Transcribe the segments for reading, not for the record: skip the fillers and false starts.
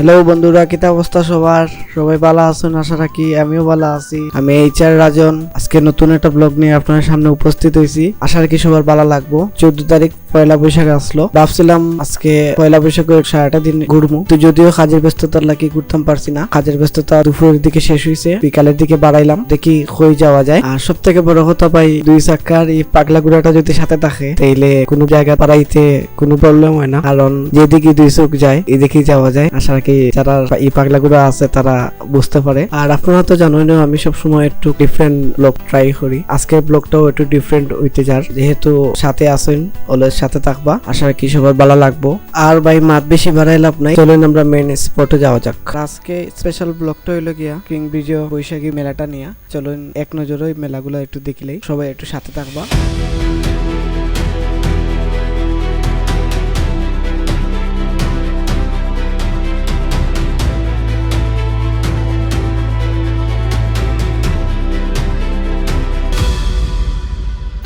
Hello বন্ধুরা, কিতা অবস্থা সবার? সবাই ভালো আছেন আশা রাখি। আমিও ভালো আছি। আমি HR রাজন। আজকে নতুন একটা ব্লগ নিয়ে আপনার সামনে উপস্থিত হয়েছি। আশা রাখি সবার ভালো লাগবো। 14 তারিখ পয়লা বৈশাখ আসলো। ভাবছিলাম আজকে পয়লা বৈশাখের সারাটা দিন ঘুরবো, তো যদিও কাজের ব্যস্ততার লাগি ঘুরতাম পারছি না। কাজের ব্যস্ততা দুপুরের দিকে শেষ হয়েছে, বিকালের দিকে বাড়াইলাম, দেখি কই যাওয়া যায়। আর সব থেকে বড় কথা ভাই, 2 চাকার এই পাগলা গুড়াটা যদি সাথে থাকে তাইলে কোনো জায়গা পাড়াইতে কোনো প্রবলেম হয় না, কারণ যেদিকে 2 চোখ যায় এদিকেই যাওয়া যায়। আশা রাখি যারা এই পাগলা গুড়া আছে তারা বুঝতে পারে। আর আপনারা তো জানেন আমি সবসময় একটু ডিফারেন্ট ব্লগ ট্রাই করি। আজকের ব্লগটাও একটু ডিফারেন্ট হইতে যার, যেহেতু সাথে আছেন অলওয়েজ সাথে থাকবা। আশা রাখি সবার ভালো লাগবো। আর ভাই মাত বেশি বাড়াই লাভ নাই, চলেন আমরা মেইন স্পটে যাওয়া যাক। আজকে স্পেশাল ব্লগটা হইলো গিয়া কিং ব্রিজ বৈশাখী মেলাটা নিয়ে। চলুন এক নজরে ওই মেলাগুলো একটু দেখিলেই সবাই একটু সাথে থাকবা।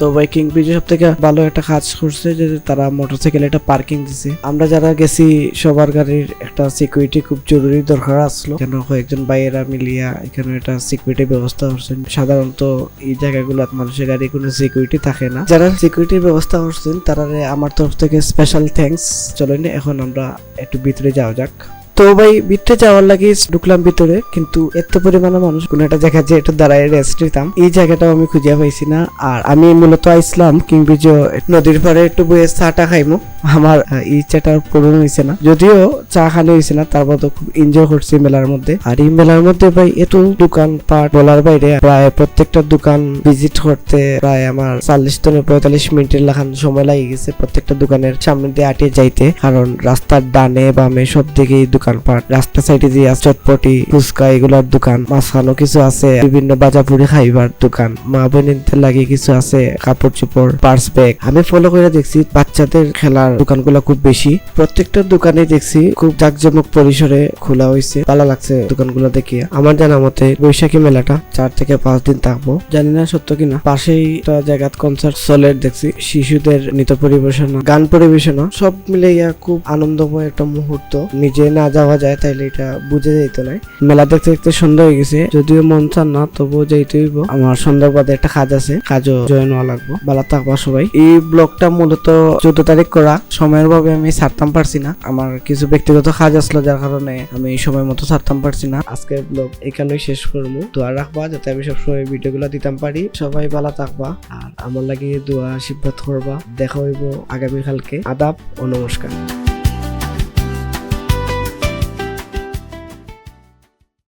তো ভাই কিং ব্রিজে সব থেকে ভালো একটা কাজ করছে যে তারা মোটরসাইকেল একটা পার্কিং দিছে। আমরা যারা গেছি সবার গাড়ির একটা সিকিউরিটি খুব জরুরি দরকার আসলো, কেন কয়েকজন ভাইয়েরা মিলিয়া এখানে একটা সিকিউরিটি ব্যবস্থা করছেন। সাধারণত এই জায়গাগুলো মানুষের গাড়ি কোনো সিকিউরিটি থাকে না। যারা সিকিউরিটির ব্যবস্থা করছেন তারা আমার তরফ থেকে স্পেশাল থ্যাঙ্কস। চলেন এখন আমরা একটু ভিতরে যাওয়া যাক। তো ভাই ভিতরে যাওয়ার লাগে ঢুকলাম ভিতরে, কিন্তু এত পরিমাণে মানুষ কোন একটা জায়গা যে একটু দাঁড়ায় রেস্ট নিতাম, এই জায়গাটাও আমি খুঁজে পাইছি না। আর আমি মূলত আইসলাম কিং ব্রিজ নদীর পাড়ে একটু বইয়ে চাটা খাইমু। আমার এই ইচ্ছাটা পূরণ হয়েছে না, যদিও চা খালি হয়েছে না, তারপর তো খুব এনজয় করছি মেলার মধ্যে। আর এই মেলার মধ্যে ভাই এত দোকান পাট বলার বাইরে, প্রায় প্রত্যেকটা দোকান ভিজিট করতে প্রায় আমার 40 থেকে 45 মিনিটের লাখান সময় লাগে গেছে প্রত্যেকটা দোকানের সামনে দিয়ে আটিয়ে যাইতে, কারণ রাস্তার ডানে বামে সব দিকেই দোকানপাট। রাস্তা সাইডে যে চটপটি ফুচকা এগুলার দোকান, মাঝখানো কিছু আছে বিভিন্ন বাজাপুরি খাইবার দোকান, মা বোনদের লাগে কিছু আছে কাপড় চোপড় পার্স ব্যাগ। আমি ফলো করে দেখছি বাচ্চাদের খেলার দোকানগুলো খুব বেশি। প্রত্যেকটা দোকানে দেখছি খুব জাঁকজমক পরিসরে খোলা হয়েছে। ভালো লাগছে দোকানগুলো দেখে। আমার জানা মতে বৈশাখী মেলাটা 4 থেকে 5 দিন থাকবো, জানি না সত্য কিনা। পাশেই একটা জায়গাত কনসার্ট চলের দেখছি, শিশুদের নৃত্য পরিবেশনা, গান পরিবেশনা সব মিলাইয়া খুব আনন্দময় একটা মুহূর্ত। নিজে না যাওয়া যায় তাইলে এটা বুঝে যাইতো না। মেলা দেখতে দেখতে সন্ধ্যা হয়ে গেছে, যদিও মন চান না তবুও যাইতে হইব। আমার সন্ধ্যার বাদে একটা কাজ আছে, কাজও জয়েন হওয়া লাগবো। ভালো থাকবা সবাই। এই ব্লগটা মূলত 14 তারিখ করা, সময়ের ভাবে আমি ছাড়তাম পারছি না। আমার কিছু ব্যক্তিগত কাজ আসলো যার কারণে আমি সময় মতো ছাড়তাম পারছি না। আজকের ব্লগ এখানেই শেষ করবো। দোয়া রাখবা যাতে আমি সবসময় ভিডিওগুলো দিতাম পারি। সবাই ভালো থাকবা আর আমার লাগে দোয়া আশীর্বাদ করবা। দেখা হইব আগামীকালকে। আদাব ও নমস্কার।